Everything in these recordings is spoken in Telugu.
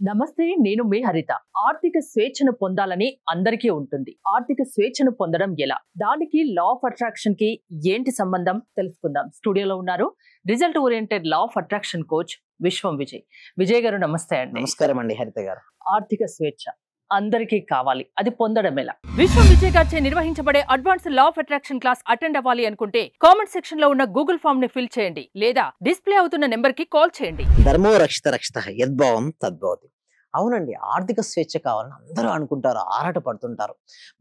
నమస్తే, నేను మీ హరిత. ఆర్థిక స్వేచ్ఛను పొందాలని అందరికీ ఉంటుంది. ఆర్థిక స్వేచ్ఛను పొందడం ఎలా? దానికి లా ఆఫ్ అట్రాక్షన్ కి ఏంటి సంబంధం తెలుసుకుందాం. స్టూడియోలో ఉన్నారు result oriented law of attraction coach విశ్వం విజయ్. విజయ్ గారు నమస్తే అండి. నమస్కారం అండి హరిత గారు. ఆర్థిక స్వేచ్ఛ అందరికీ కావాలి, అది పొందడం ఎలా? విశ్వం విజయ్ గారిచే నిర్వహించబడే advance law of attraction class attend అవ్వాలి అనుకుంటే కామెంట్ సెక్షన్ లో ఉన్న గూగుల్ ఫామ్ ని ఫిల్ చేయండి, లేదా డిస్ప్లే అవుతున్న నెంబర్ కి కాల్ చేయండి. ధర్మో రక్షిత రక్షిత యద్భావం తద్భవతి. అవునండి, ఆర్థిక స్వేచ్ఛ కావాలని అందరూ అనుకుంటారు, ఆరాట పడుతుంటారు.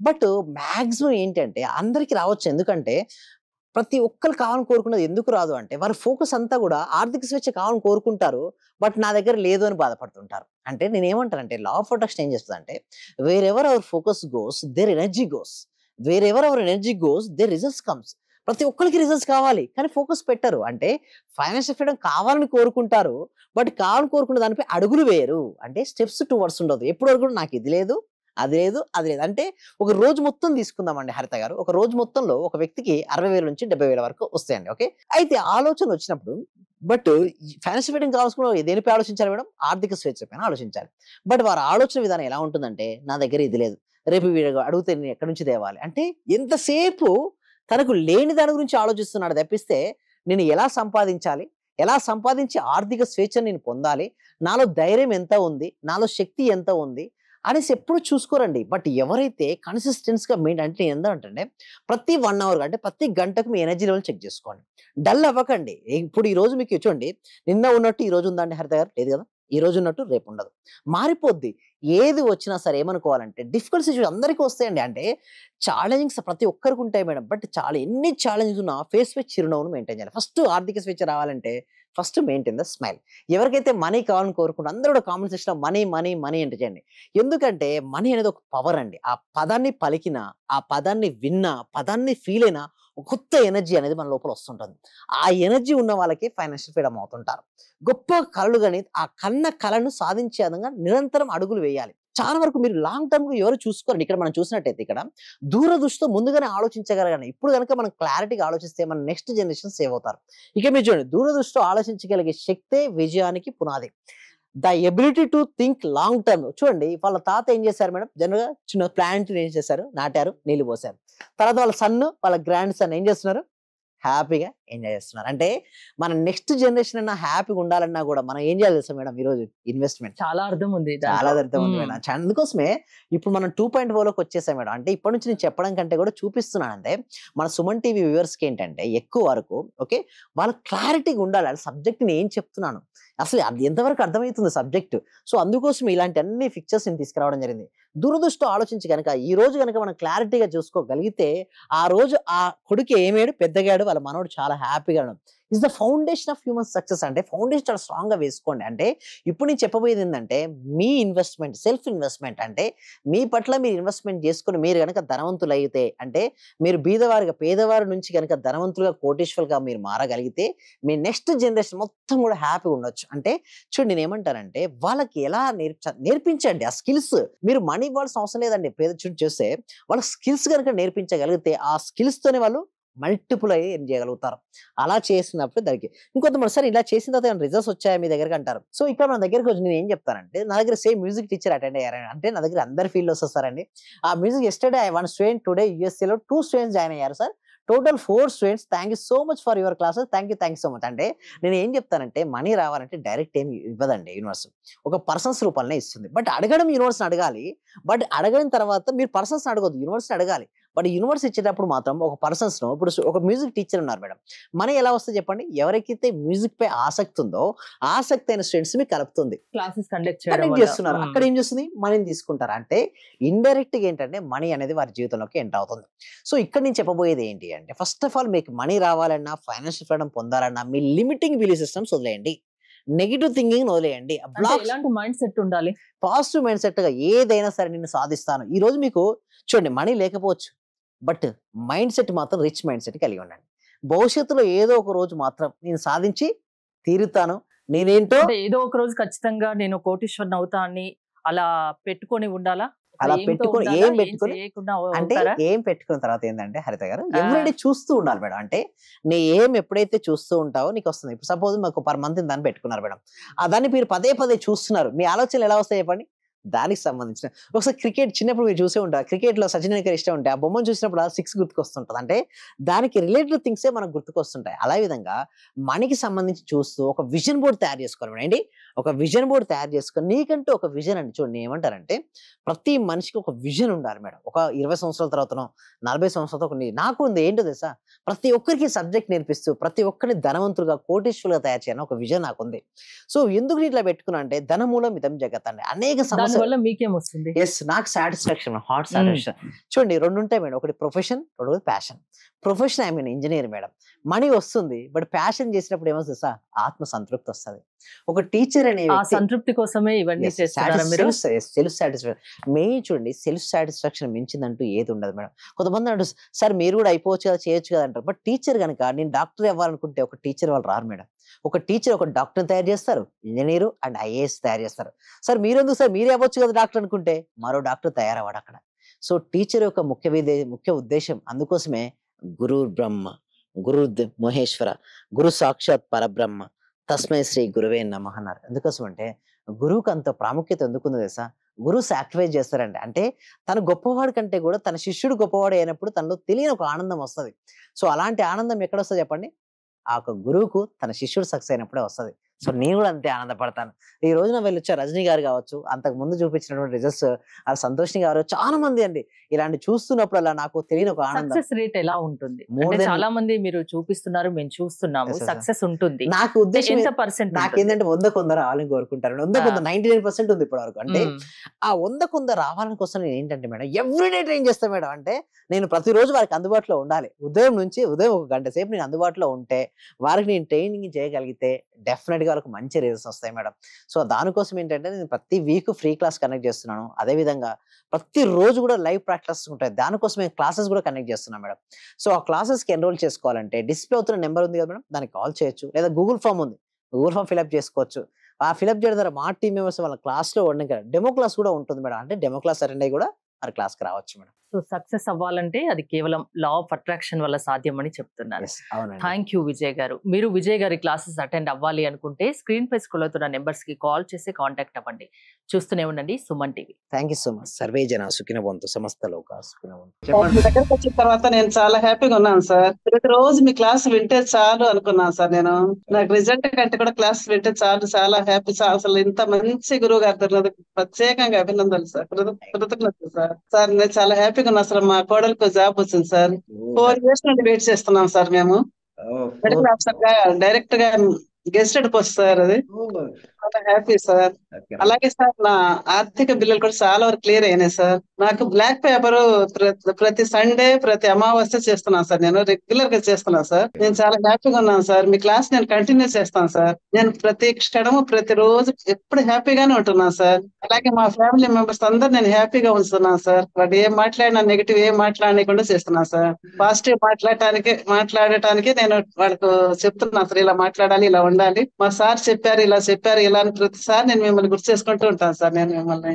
బట్ మాక్సిమం ఏంటంటే అందరికి రావచ్చు. ఎందుకంటే ప్రతి ఒక్కరు కావాలని కోరుకున్నది ఎందుకు రాదు అంటే వారి ఫోకస్ అంతా కూడా ఆర్థిక స్వేచ్ఛ కావాలని కోరుకుంటారు, బట్ నా దగ్గర లేదు అని బాధపడుతుంటారు. అంటే నేను ఏమంటానంటే లా ఆఫ్ అట్రాక్షన్ ఏం చేస్తుంది, wherever our focus goes there energy goes, wherever our energy goes there results comes. ప్రతి ఒక్కరికి రిజల్ట్స్ కావాలి కానీ ఫోకస్ పెట్టరు. అంటే ఫైనాన్షియల్ ఫ్రీడమ్ కావాలని కోరుకుంటారు, బట్ కావాలని కోరుకున్న దానిపై అడుగులు వేయరు. అంటే స్టెప్స్ టువర్డ్స్ ఉండదు. ఎప్పుడు వరకు నాకు ఇది లేదు, అది లేదు, అది లేదు. అంటే ఒక రోజు మొత్తం తీసుకుందామండి హరిత గారు. ఒక రోజు మొత్తంలో ఒక వ్యక్తికి 60,000 నుంచి 70,000 వరకు వస్తాయండి. ఓకే, అయితే ఆలోచన వచ్చినప్పుడు బట్ ఫైనాన్షియల్ ఫ్రీడమ్ కావాల్సిన దేనిపై ఆలోచించాలి మేడం? ఆర్థిక స్వేచ్ఛ పైన ఆలోచించాలి. బట్ వారి ఆలోచన విధానం ఎలా ఉంటుందంటే నా దగ్గర ఇది లేదు, రేపు వీడు అడిగితే నేను ఎక్కడి నుంచి తేవాలి అంటే ఎంతసేపు తనకు లేని దాని గురించి ఆలోచిస్తున్నాడు తప్పిస్తే నేను ఎలా సంపాదించాలి, ఎలా సంపాదించి ఆర్థిక స్వేచ్ఛను నేను పొందాలి, నాలో ధైర్యం ఎంత ఉంది, నాలో శక్తి ఎంత ఉంది అనేసి ఎప్పుడు చూసుకోరండి. బట్ ఎవరైతే కన్సిస్టెన్స్గా అంటే నేను ఏంటంటే ప్రతి 1 అవర్ అంటే ప్రతి గంటకు మీ ఎనర్జీ లెవెల్ చెక్ చేసుకోండి. డల్ అవ్వకండి. ఇప్పుడు ఈ రోజు మీకు చూడండి, నిన్న ఉన్నట్టు ఈ రోజు ఉందండి హరిత గారు? లేదు కదా. ఈ రోజు ఉన్నట్టు రేపు ఉండదు, మారిపోద్ది. ఏది వచ్చినా సరే ఏమనుకోవాలంటే డిఫికల్ట్ సిచ్యువేషన్ అందరికీ వస్తాయండి. అంటే ఛాలెంజింగ్స్ ప్రతి ఒక్కరికి ఉంటాయి మేడం. బట్ చాలా ఎన్ని ఛాలెంజెస్ ఉన్నా ఫేస్ పై చిరునవ్వును మెయింటైన్ చేయాలి. ఫస్ట్ ఆర్థిక స్వేచ్ఛ రావాలంటే ఫస్ట్ మెయింటైన్ ద స్మైల్. ఎవరికైతే మనీ కావాలని కోరుకుంటే అందరూ కూడా కామెంట్ సెక్షన్లో మనీ మనీ మనీ అంటే చేయండి. ఎందుకంటే మనీ అనేది ఒక పవర్ అండి. ఆ పదాన్ని పలికినా, ఆ పదాన్ని విన్నా, పదాన్ని ఫీల్ అయినా కొత్త ఎనర్జీ అనేది మన లోపల వస్తుంటుంది. ఆ ఎనర్జీ ఉన్న వాళ్ళకి ఫైనాన్షియల్ ఫ్రీడమ్ అవుతుంటారు. గొప్ప కళలు కానీ ఆ కన్న కళను సాధించే విధంగా నిరంతరం అడుగులు వేయాలి. చాలా వరకు మీరు లాంగ్ టర్మ్ గా ఎవరు చూసుకోరండి. ఇక్కడ మనం చూసినట్టయితే ఇక్కడ దూరదృష్టితో ముందుగానే ఆలోచించగలగాలి. ఇప్పుడు కనుక మనం క్లారిటీగా ఆలోచిస్తే మన నెక్స్ట్ జనరేషన్ సేవ్ అవుతారు. ఇక మీరు చూడండి, దూరదృష్టితో ఆలోచించగలిగే శక్తే విజయానికి పునాది. The ability to think long term. చూడండి, వాళ్ళ తాత ఏం చేశారు మేడం? జనరల్ గా చిన్న ప్లాంట్ ఏం చేశారు? నాటారు, నీళ్లు పోసారు. తర్వాత వాళ్ళ సన్, వాళ్ళ గ్రాండ్ సన్ ఏం చేస్తున్నారు? హ్యాపీగా ఎంజాయ్ చేస్తున్నారు. అంటే మన నెక్స్ట్ జనరేషన్ అన్నా హ్యాపీగా ఉండాలన్నా కూడా మనం ఏం చేయాలి తెలుసా మేడం? ఈరోజు ఇన్వెస్ట్మెంట్ చాలా అర్థం ఉంది, చాలా అర్థం ఉంది మేడం. అందుకోసమే ఇప్పుడు మనం 2.0లోకి వచ్చేసాం మేడం. అంటే ఇప్పటి నుంచి నేను చెప్పడం కంటే కూడా చూపిస్తున్నాను. అంటే మన సుమన్ టీవీ వ్యూవర్స్కి ఏంటంటే ఎక్కువ వరకు ఓకే వాళ్ళ క్లారిటీగా ఉండాలి. ఆ సబ్జెక్ట్ని ఏం చెప్తున్నాను, అసలు అది ఎంతవరకు అర్థమవుతుంది సబ్జెక్ట్. సో అందుకోసం ఇలాంటి అన్ని ఫిక్చర్స్ నేను తీసుకురావడం జరిగింది. దురదృష్టం ఆలోచించి కనుక ఈ రోజు కనుక మనం క్లారిటీగా చూసుకోగలిగితే ఆ రోజు ఆ కొడుకు ఏమేడు పెద్దగాడు, వాళ్ళ మనోడు చాలా హ్యాపీగా ఉన్నాడు. Is the foundation of human success. అంటే ఫౌండేషన్ చాలా స్ట్రాంగ్ గా వేసుకోండి. అంటే ఇప్పుడు నేను చెప్పబోయేది ఏంటంటే మీ ఇన్వెస్ట్మెంట్, సెల్ఫ్ ఇన్వెస్ట్మెంట్. అంటే మీ పట్ల మీరు ఇన్వెస్ట్మెంట్ చేసుకుని మీరు కనుక ధనవంతులు అయితే, అంటే మీరు బీదవారిగా పేదవారి నుంచి కనుక ధనవంతులుగా కోటేశ్వరులుగా మీరు మారగలిగితే మీ నెక్స్ట్ జనరేషన్ మొత్తం కూడా హ్యాపీగా ఉండొచ్చు. అంటే చూడండి, నేను ఏమంటానంటే వాళ్ళకి ఎలా నేర్పించండి ఆ స్కిల్స్. మీరు మనీ ఇవ్వాల్సిన అవసరం లేదండి. పేద చూస్తే వాళ్ళకి స్కిల్స్ కనుక నేర్పించగలిగితే ఆ స్కిల్స్ తోనే వాళ్ళు మల్టిపుల్ అయ్యి ఏం చేయగలుగుతారు. అలా చేసినప్పుడు దానికి ఇంకొంతమంది సరే ఇలా చేసిన తర్వాత రిజల్ట్స్ వచ్చాయా మీ దగ్గరకు అంటారు. సో ఇక్కడ మన దగ్గరకు వచ్చి నేను ఏం చెప్తానంటే నా దగ్గర సేమ్ మ్యూజిక్ టీచర్ అటెండ్ అయ్యారని అంటే నా దగ్గర అందరు ఫీల్డ్ వస్తారండి. ఆ మ్యూజిక్ ఎస్టర్డే 1 స్టూడెంట్, టుడే యూఎస్ఏలో 2 స్టూడెంట్స్ జాయిన్ అయ్యారు sir. Total 4 students. Thank you so much for your classes. Thank you so much. అంటే నేను ఏం చెప్తానంటే మనీ రావాలంటే డైరెక్ట్ ఏమి ఇవ్వదండి యూనివర్స్, ఒక పర్సన్స్ రూపంలో ఇస్తుంది. బట్ అడగడం యూనివర్స్ని అడగాలి. బట్ అడగిన తర్వాత మీరు పర్సన్స్ అడగొద్దు, యూనివర్స్ని అడగాలి. బట్ యూనివర్స్ ఇచ్చేటప్పుడు మాత్రం ఒక పర్సన్స్ ను, ఇప్పుడు ఒక మ్యూజిక్ టీచర్ ఉన్నారు మేడం, మనీ ఎలా వస్తుంది చెప్పండి? ఎవరికైతే మ్యూజిక్ పై ఆసక్తి ఉందో ఆసక్తి అయిన స్టూడెంట్స్ ని కలుపుతుంది, క్లాసెస్ కండక్ట్ చేస్తున్నారు. అక్కడ ఏం చేస్తుంది? మనీని తీసుకుంటారు. అంటే ఇండైరెక్ట్ గా ఏంటంటే మనీ అనేది వారి జీవితంలోకి ఎంటర్ అవుతుంది. సో ఇక్కడ నేను చెప్పబోయేది ఏంటి అంటే ఫస్ట్ ఆఫ్ ఆల్ మీకు మనీ రావాలన్నా, ఫైనాన్షియల్ ఫ్రీడమ్ పొందాలన్నా మీ లిమిటింగ్ బిలీఫ్ సిస్టమ్స్ వదిలేయండి, నెగిటివ్ థింకింగ్ వదిలేయండి. మైండ్ సెట్ ఉండాలి, పాజిటివ్ మైండ్ సెట్ గా ఏదైనా సరే నేను సాధిస్తాను. ఈ రోజు మీకు చూడండి మనీ లేకపోవచ్చు, బట్ మైండ్ సెట్ మాత్రం రిచ్ మైండ్ సెట్ కలిగి ఉండండి. భవిష్యత్తులో ఏదో ఒక రోజు మాత్రం నేను సాధించి తీరుతాను, నేనేంటో ఏదో ఒక రోజు ఖచ్చితంగా నేను కోటీశ్వరుని అవుతా అని అలా పెట్టుకొని ఉండాలా? అలా ఏంతో పెట్టుకొని ఉండాలా? ఏం ఏం పెట్టుకొని చేయకుండా అంటే ఉంటారా? ఏం పెట్టుకున్న తర్వాత ఏంటంటే హరిత గారు ఆ! ఎవ్రీడే చూస్తూ ఉండాలి మేడం. అంటే నీ ఏం ఎప్పుడైతే చూస్తూ ఉంటావో నీకు వస్తుంది. ఇప్పుడు సపోజ్ మాకు పర్ మంత్ దాన్ని పెట్టుకున్నారు మేడం. దాన్ని మీరు పదే పదే చూస్తున్నారు. మీ ఆలోచనలు ఎలా వస్తాయి చెప్పండి? దానికి సంబంధించిన ఒకసారి క్రికెట్ చిన్నప్పుడు మీరు చూసే ఉంటారు. క్రికెట్‌లో సచిన్ టెండూల్కర్ ఇష్టం ఉంటే ఆ బొమ్మను చూసినప్పుడు ఆ 6 గుర్తుకొస్తుంటది. అంటే దానికి రిలేటెడ్ థింగ్సే మనకు గుర్తుకొస్తుంటాయి. అలా విధంగా మనకి సంబంధించి చూస్తూ ఒక విజన్ బోర్డ్ తయారు చేసుకోవాలి మేడం. ఏంటి? ఒక విజన్ బోర్డ్ తయారు చేసుకొని నీకంటూ ఒక విజన్ అండి చూడండి ఏమంటారంటే ప్రతి మనిషికి ఒక విజన్ ఉండాలి మేడం. ఒక 20 సంవత్సరాల తర్వాతనో, 40 సంవత్సరాల తర్వాత నాకు ఉంది ఏంటో తెలుసా? ప్రతి ఒక్కరికి సబ్జెక్ట్ నేర్పిస్తూ, ప్రతి ఒక్కరిని ధనవంతులుగా, కోటీశ్వరులుగా తయారు చేయాలని ఒక విజన్ నాకుంది. సో, ఎందుకు ఇట్లా పెట్టుకున్నా అంటే ధనమూలం ఇదం జగత్ అండి. అనేక సమస్యలు దానివల్ల మీకేమొస్తుంది? యెస్. నాకు సాటిస్ఫాక్షన్ హార్ట్ హ్మ్. సాటిస్ఫాక్షన్. చూడండి 2 ఉంటాయి మేడం. ఒకటి ప్రొఫెషన్, రెండోది passion. Profession I mean engineer madam. Money వస్తుంది. బట్ ప్యాషన్ చేసినప్పుడు ఏమొస్తది తెలుసా? ఆత్మ సంతృప్తి వస్తది. ఒక టీచర్ అనే ఆ వ్యక్తి సంతృప్తి కోసమే ఇవన్నీ యెస్. చేస్తున్నారా మీరు? Self satisfaction. మెయిన్ చూడండి సెల్ఫ్ సాటిస్ఫాక్షన్ మించిందంటూ ఏది ఉండదు మేడం. కొంతమంది అంటారు సార్ మీరు కూడా అయిపోవచ్చు కదా! చేయొచ్చు కదా! అంటారు. బట్ టీచర్ గనుక నేను డాక్టర్ అవ్వాలనుకుంటే ఒక టీచర్ వాళ్ళు రారు మేడం. ఒక టీచర్ ఒక డాక్టర్‌ని తయారు చేస్తారు. ఇంజినీరు అండ్ ఐఏఎస్ తయారు చేస్తారు. సార్ మీరెందుకు సార్ మీరే అవ్వచ్చు కదా డాక్టర్ అనుకుంటే మరో డాక్టర్ తయారవ్వడక్కడ. సో టీచర్ యొక్క ముఖ్య ఉద్దేశ్యం అందుకోసమే గురుర్ బ్రహ్మ, మహేశ్వర, గురు సాక్షాత్ పరబ్రహ్మ, తస్మై శ్రీ గురువే నమః అన్నారు. ఎందుకోసం అంటే గురువుకి అంత ప్రాముఖ్యత ఎందుకుందో తెలుసా? గురువు సాక్రిఫైస్ చేస్తారండి. అంటే తను గొప్పవాడి కంటే కూడా తన శిష్యుడు గొప్పవాడు అయినప్పుడు తనలో తెలియని ఒక ఆనందం వస్తది. సో అలాంటి ఆనందం ఎక్కడొస్తది చెప్పండి? ఆ యొక్క గురువుకు తన శిష్యుడు సక్సెస్ అయినప్పుడే వస్తది. సో నేను కూడా అంతే ఆనందపడతాను. ఈ రోజున వెళ్ళొచ్చా రజనీ గారు కావచ్చు, అంతకు ముందు చూపించినటువంటి రిజల్ట్స్ సంతోషిని గారు చాలా మంది అండి. ఇలాంటివి చూస్తున్నప్పుడల్లా నాకు తెలియని ఒక ఆనందం. సక్సెస్ రేట్ ఎలా ఉంటుంది? మోర్ అంటే దెన్ చాలా మంది మీరు చూపిస్తున్నారు, మేము చూస్తున్నాము. యెస్. యెస్. సక్సెస్ ఉంటుంది. నాకు అంటే ఉద్దేశ్యం ఎంత పర్సెంట్ ఉంటుంది? నాకేందంటే 100కు 100 రావాలని కోరుకుంటాను. 100కు 100 ఆ! 99% ఉంది ఇప్పటివరకు. అంటే హ్మ్. ఆ 100కు 100 రావాలని కోసం నేనేంటంటే మేడం ఎవ్రీడే ట్రైన్ చేస్తా మేడం. అంటే నేను ప్రతిరోజు వారికి అందుబాటులో ఉండాలి. ఉదయం ఒక గంట సేపు నేను అందుబాటులో ఉంటే వారికి నేను ట్రైనింగ్ చేయగలిగితే డెఫినిట్‌గా వాళ్ళకి మంచి రిజల్ట్స్ వస్తాయి మేడం. సో దానికోసం ఏంటంటే నేను ప్రతి వీక్ ఫ్రీ క్లాస్ కండక్ట్ చేస్తున్నాను. అదే విధంగా ప్రతిరోజు కూడా లైవ్ ప్రాక్టీసెస్ ఉంటాయి. దానికోసమే క్లాసెస్ కూడా కండక్ట్ చేస్తున్నాను మేడం. సో ఆ క్లాసెస్‌కి ఎన్రోల్ చేసుకోవాలంటే డిస్‌ప్లే అవుతున్న నంబర్ ఉంది కదా మేడం. దానికి కాల్ చేయొచ్చు. లేదా గూగుల్ ఫార్మ్ ఉంది. గూగుల్ ఫార్మ్ ఫిలప్ చేసుకోవచ్చు. ఆ ఫిలప్ చేయడం ద్వారా మా టీమ్ మెంబర్స్ వాళ్ళ క్లాస్‌లో ఉండగా డెమో క్లాస్ కూడా ఉంటుంది మేడం. అంటే డెమో క్లాస్ అటెండ్ అయ్యి కూడా మరి క్లాస్‌కి రావచ్చు మేడం. సో సక్సెస్ అవ్వాలంటే అది కేవలం లా ఆఫ్ అట్రాక్షన్ వల్ల సాధ్యమని చెప్తున్నారు. యెస్. అవునండి. థ్యాంక్ యూ విజయ్ గారు. మీరు విజయ్ గారి క్లాసెస్ అటెండ్ అవ్వాలి అనుకుంటే స్క్రీన్ పై స్క్రోల్ అవుతున్న నెంబర్స్ కి కాల్ చేసి కాంటాక్ట్ అవ్వండి. చూస్తూనే ఉండండి Suman TV. Thank you so much. Survey జన సుఖినో భవంతు. సమస్త లోకా సుఖినో భవంతు. మీ చెప్పండి. దగ్గరకు వచ్చిన తర్వాత నేను చాలా హ్యాపీగా ఉన్నాను సార్. ప్రతిరోజు మీ క్లాస్ వింటే చాలు అనుకున్నాను సార్ నేను. నాకు రిజల్ట్ కంటే కూడా క్లాస్ వింటే చాలు, చాలా హ్యాపీ సార్. అసలు ఇంత మంచి గురువు గారు దొరికినందుకు ప్రత్యేకంగా అభినందనలు సార్. కృతజ్ఞతలు సార్. సార్ నేను చాలా హ్యాపీగా ఉన్నా సార్. మా కోడలికి జాబ్ వచ్చింది సార్. 4 years నుండి వెయిట్ చేస్తున్నాం సార్ మేము. మెడికల్ ఆఫీసర్ గా డైరెక్ట్ గా గెస్టెడ్ పోస్ట్ సార్ అది. చాలా హ్యాపీ సార్. అలాగే సార్ నా ఆర్థిక బిల్లులు కూడా చాలా వరకు క్లియర్ అయినాయి సార్. నాకు బ్లాక్ పేపర్ ప్రతి సండే, ప్రతి అమావాస్య చేస్తున్నాను సార్. నేను రెగ్యులర్ గా చేస్తున్నాను సార్. నేను చాలా హ్యాపీగా ఉన్నాను సార్. మీ క్లాస్ నేను కంటిన్యూ చేస్తాను సార్. నేను ప్రతి క్షణము ప్రతి రోజు ఎప్పుడు హ్యాపీగానే ఉంటున్నాను సార్. అలాగే మా ఫ్యామిలీ మెంబర్స్ అందరు నేను హ్యాపీగా ఉంచుతున్నాను సార్. వాడు ఏం మాట్లాడినా నెగిటివ్ ఏం మాట్లాడకుండా చేస్తున్నాను సార్. పాజిటివ్ మాట్లాడటానికి నేను వాళ్ళకు చెప్తున్నాను సార్. ఇలా మాట్లాడాలి, ఇలా ఉండాలి. మా సార్ చెప్పారు, ఇలా చెప్పారు, ఇలా అని ప్రతిసారి నేను మిమ్మల్ని గుర్తు చేసుకుంటూ ఉంటాను సార్. నేను మిమ్మల్ని